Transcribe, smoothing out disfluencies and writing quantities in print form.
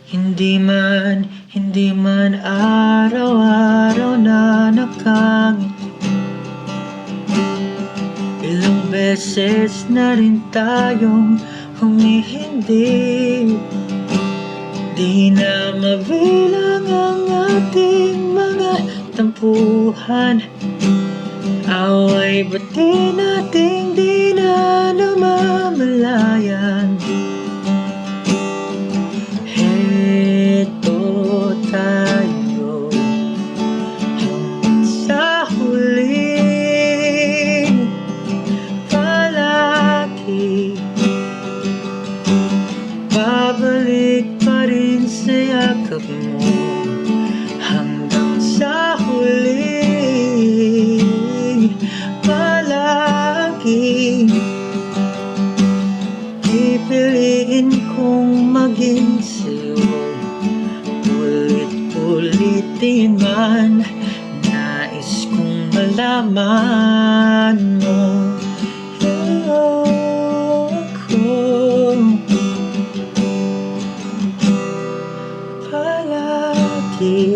Hindi man araw-araw na nakangiti. Ilang beses na rin tayong humihindi. Di na mabilang ang ating mga tampuhan. Away ba't di nating di na namamalayan? Heto tayo hanggang sa huling palagi. Babalik pa rin sa yakap mo hanggang sa huling palagi. Pipiliin kong maging sa'yo, ulit-ulitin man. Nais kong malaman mo ako palagi.